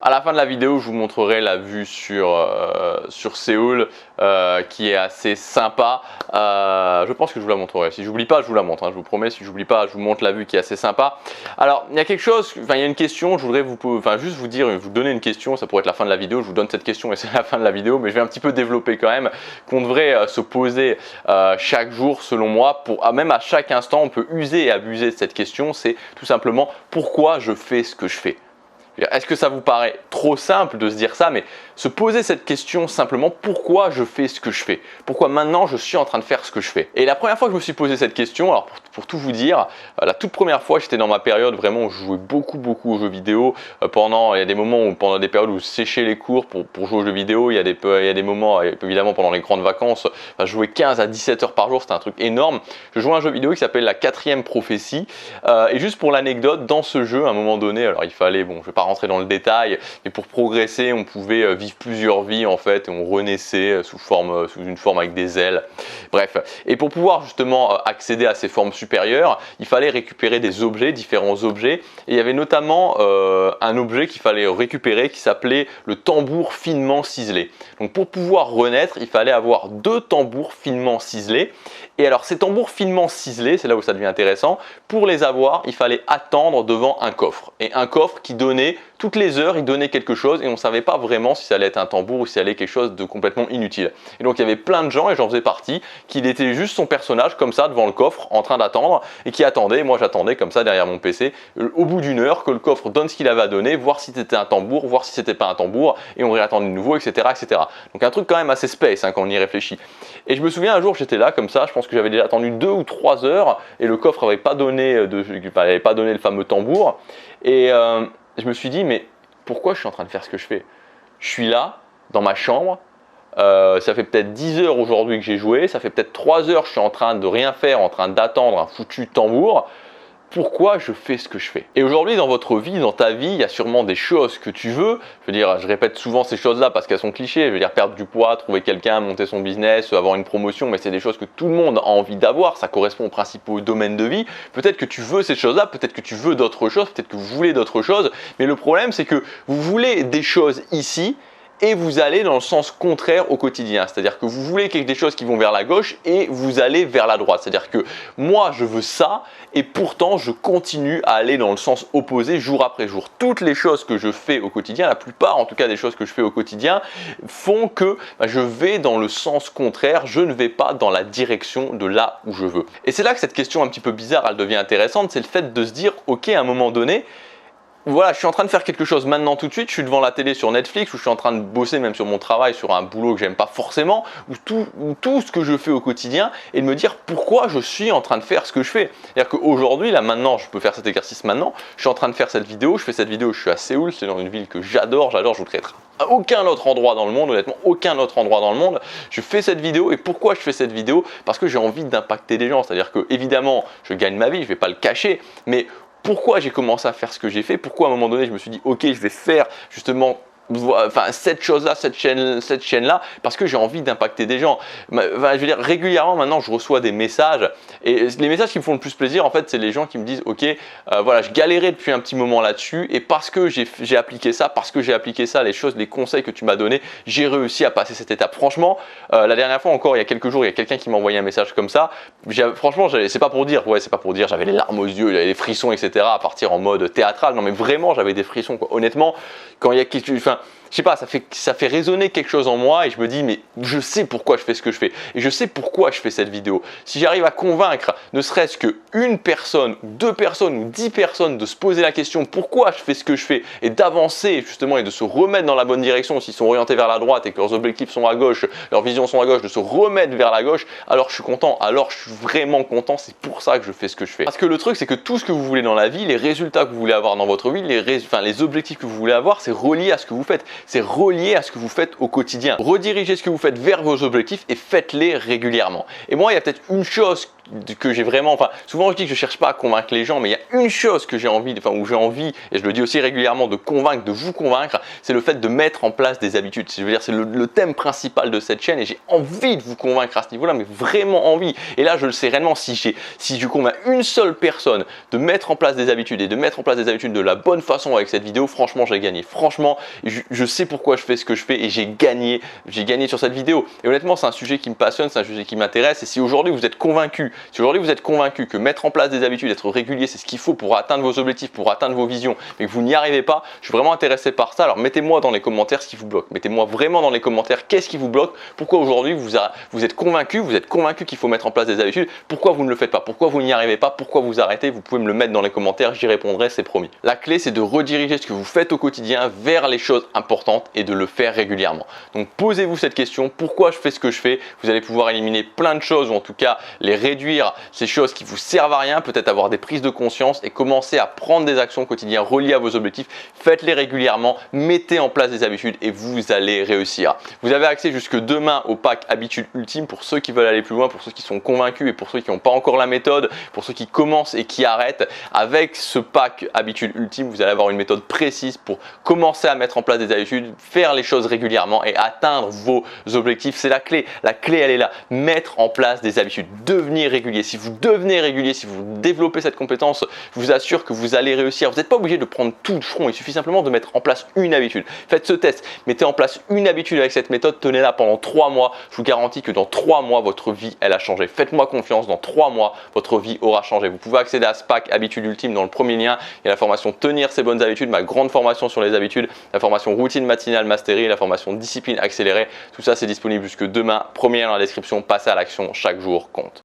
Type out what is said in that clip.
À la fin de la vidéo, je vous montrerai la vue sur Séoul qui est assez sympa. Je pense que je vous la montrerai. Si j'oublie pas, je vous la montre. Je vous promets, si j'oublie pas, je vous montre la vue qui est assez sympa. Alors, il y a quelque chose, il y a une question. Je voudrais juste vous dire, vous donner une question. Ça pourrait être la fin de la vidéo. Je vous donne cette question et c'est la fin de la vidéo. Mais je vais un petit peu développer quand même qu'on devrait se poser chaque jour, selon moi, même à chaque instant, on peut user et abuser de cette question. C'est tout simplement pourquoi je fais ce que je fais. Est-ce que ça vous paraît trop simple de se dire ça, mais se poser cette question simplement, pourquoi je fais ce que je fais? Pourquoi maintenant je suis en train de faire ce que je fais? Et la première fois que je me suis posé cette question, alors pour tout vous dire, la toute première fois j'étais dans ma période vraiment où je jouais beaucoup aux jeux vidéo. Il y a des moments où pendant des périodes où je séchais les cours pour jouer aux jeux vidéo, il y a des moments, évidemment pendant les grandes vacances, je jouais 15 à 17 heures par jour, c'était un truc énorme. Je jouais à un jeu vidéo qui s'appelle la 4e prophétie, et juste pour l'anecdote, dans ce jeu, à un moment donné, alors il fallait, je vais pas rentrer dans le détail, mais pour progresser, on pouvait vivre plusieurs vies en fait, et on renaissait sous une forme avec des ailes. Bref, et pour pouvoir justement accéder à ces formes supérieures, il fallait récupérer des objets, différents objets, et il y avait notamment un objet qu'il fallait récupérer qui s'appelait le tambour finement ciselé. Donc pour pouvoir renaître, il fallait avoir 2 tambours finement ciselés. Et alors ces tambours finement ciselés, c'est là où ça devient intéressant, pour les avoir, il fallait attendre devant un coffre. Et un coffre qui donnait, toutes les heures, il donnait quelque chose et on ne savait pas vraiment si ça allait être un tambour ou si ça allait être quelque chose de complètement inutile. Et donc il y avait plein de gens, et j'en faisais partie, qui était juste son personnage comme ça devant le coffre en train d'attendre et qui attendait, moi j'attendais comme ça derrière mon PC, au bout d'une heure que le coffre donne ce qu'il avait à donner, voir si c'était un tambour, voir si c'était pas un tambour, et on réattendait de nouveau, etc. etc. Donc un truc quand même assez space quand on y réfléchit. Et je me souviens un jour j'étais là comme ça, je pense que j'avais déjà attendu 2 ou 3 heures et le coffre n'avait pas donné le fameux tambour. Et je me suis dit, mais pourquoi je suis en train de faire ce que je fais? Je suis là, dans ma chambre, ça fait peut-être 10 heures aujourd'hui que j'ai joué, ça fait peut-être 3 heures que je suis en train de rien faire, en train d'attendre un foutu tambour. Pourquoi je fais ce que je fais? Et aujourd'hui, dans votre vie, dans ta vie, il y a sûrement des choses que tu veux. Je veux dire, je répète souvent ces choses-là parce qu'elles sont clichés. Je veux dire, perdre du poids, trouver quelqu'un, monter son business, avoir une promotion, mais c'est des choses que tout le monde a envie d'avoir. Ça correspond aux principaux domaines de vie. Peut-être que tu veux ces choses-là, peut-être que tu veux d'autres choses, peut-être que vous voulez d'autres choses. Mais le problème, c'est que vous voulez des choses ici, et vous allez dans le sens contraire au quotidien. C'est-à-dire que vous voulez des choses qui vont vers la gauche et vous allez vers la droite. C'est-à-dire que moi, je veux ça et pourtant, je continue à aller dans le sens opposé jour après jour. Toutes les choses que je fais au quotidien, la plupart en tout cas des choses que je fais au quotidien, font que je vais dans le sens contraire, je ne vais pas dans la direction de là où je veux. Et c'est là que cette question un petit peu bizarre, elle devient intéressante, c'est le fait de se dire, ok, à un moment donné, voilà, je suis en train de faire quelque chose maintenant tout de suite, je suis devant la télé sur Netflix, ou je suis en train de bosser même sur mon travail, sur un boulot que j'aime pas forcément, ou tout ce que je fais au quotidien, et de me dire pourquoi je suis en train de faire ce que je fais. C'est-à-dire qu'aujourd'hui, là maintenant, je peux faire cet exercice maintenant, je suis en train de faire cette vidéo, je fais cette vidéo, je suis à Séoul, c'est dans une ville que j'adore, je voudrais être à aucun autre endroit dans le monde, honnêtement, aucun autre endroit dans le monde. Je fais cette vidéo, et pourquoi je fais cette vidéo? Parce que j'ai envie d'impacter des gens, c'est-à-dire que évidemment, je gagne ma vie, je vais pas le cacher, mais pourquoi j'ai commencé à faire ce que j'ai fait? Pourquoi à un moment donné je me suis dit ok, je vais faire justement cette chose-là, cette chaîne-là, parce que j'ai envie d'impacter des gens. Je veux dire, régulièrement maintenant, je reçois des messages, et les messages qui me font le plus plaisir, en fait, c'est les gens qui me disent, ok, voilà, je galérais depuis un petit moment là-dessus, et parce que j'ai appliqué ça, les conseils que tu m'as donnés, j'ai réussi à passer cette étape. Franchement, la dernière fois encore, il y a quelques jours, il y a quelqu'un qui m'a envoyé un message comme ça. Franchement, c'est pas pour dire, j'avais les larmes aux yeux, j'avais des frissons, etc. à partir en mode théâtral. Non, mais vraiment, j'avais des frissons, quoi. Honnêtement, quand il y a quelque chose, je sais pas, ça fait résonner quelque chose en moi et je me dis mais je sais pourquoi je fais ce que je fais et je sais pourquoi je fais cette vidéo. Si j'arrive à convaincre ne serait-ce qu'une personne, 2 personnes ou 10 personnes de se poser la question pourquoi je fais ce que je fais et d'avancer justement et de se remettre dans la bonne direction, s'ils sont orientés vers la droite et que leurs objectifs sont à gauche, leurs visions sont à gauche, de se remettre vers la gauche, alors je suis content, alors je suis vraiment content, c'est pour ça que je fais ce que je fais. Parce que le truc c'est que tout ce que vous voulez dans la vie, les résultats que vous voulez avoir dans votre vie, les objectifs que vous voulez avoir, c'est relié à ce que vous faites. C'est relié à ce que vous faites au quotidien. Redirigez ce que vous faites vers vos objectifs et faites-les régulièrement. Et moi, il y a peut-être une chose que j'ai vraiment, enfin souvent je dis que je cherche pas à convaincre les gens, mais il y a une chose que j'ai envie, enfin où j'ai envie, et je le dis aussi régulièrement, de convaincre, de vous convaincre, c'est le fait de mettre en place des habitudes. Je veux dire, c'est le thème principal de cette chaîne et j'ai envie de vous convaincre à ce niveau-là, mais vraiment envie. Et là, je le sais réellement, si je convainc une seule personne de mettre en place des habitudes et de mettre en place des habitudes de la bonne façon avec cette vidéo, franchement, j'ai gagné. Franchement, je sais pourquoi je fais ce que je fais et j'ai gagné sur cette vidéo. Et honnêtement, c'est un sujet qui me passionne, c'est un sujet qui m'intéresse. Et si aujourd'hui vous êtes convaincu, que mettre en place des habitudes, être régulier, c'est ce qu'il faut pour atteindre vos objectifs, pour atteindre vos visions, mais que vous n'y arrivez pas, je suis vraiment intéressé par ça. Alors mettez-moi dans les commentaires ce qui vous bloque. Mettez-moi vraiment dans les commentaires qu'est-ce qui vous bloque, pourquoi aujourd'hui vous êtes convaincu qu'il faut mettre en place des habitudes, pourquoi vous ne le faites pas, pourquoi vous n'y arrivez pas, pourquoi vous arrêtez. Vous pouvez me le mettre dans les commentaires, j'y répondrai, c'est promis. La clé, c'est de rediriger ce que vous faites au quotidien vers les choses importantes et de le faire régulièrement. Donc posez-vous cette question, pourquoi je fais ce que je fais? Vous allez pouvoir éliminer plein de choses, ou en tout cas les réduire, ces choses qui vous servent à rien, peut-être avoir des prises de conscience et commencer à prendre des actions quotidiennes reliées à vos objectifs. Faites-les régulièrement, mettez en place des habitudes et vous allez réussir. Vous avez accès jusque demain au pack Habitude Ultime pour ceux qui veulent aller plus loin, pour ceux qui sont convaincus et pour ceux qui n'ont pas encore la méthode, pour ceux qui commencent et qui arrêtent. Avec ce pack Habitude Ultime, vous allez avoir une méthode précise pour commencer à mettre en place des habitudes, faire les choses régulièrement et atteindre vos objectifs. C'est la clé. La clé, elle est là. Mettre en place des habitudes, devenir régulier. Si vous devenez régulier, si vous développez cette compétence, je vous assure que vous allez réussir. Vous n'êtes pas obligé de prendre tout de front. Il suffit simplement de mettre en place une habitude. Faites ce test. Mettez en place une habitude avec cette méthode. Tenez-la pendant 3 mois. Je vous garantis que dans 3 mois, votre vie, elle a changé. Faites-moi confiance. Dans 3 mois, votre vie aura changé. Vous pouvez accéder à ce pack Habitude Ultime dans le premier lien. Il y a la formation Tenir ses bonnes habitudes, ma grande formation sur les habitudes, la formation Routine matinale mastery, la formation Discipline accélérée. Tout ça, c'est disponible jusque demain. Premier lien dans la description. Passez à l'action. Chaque jour compte.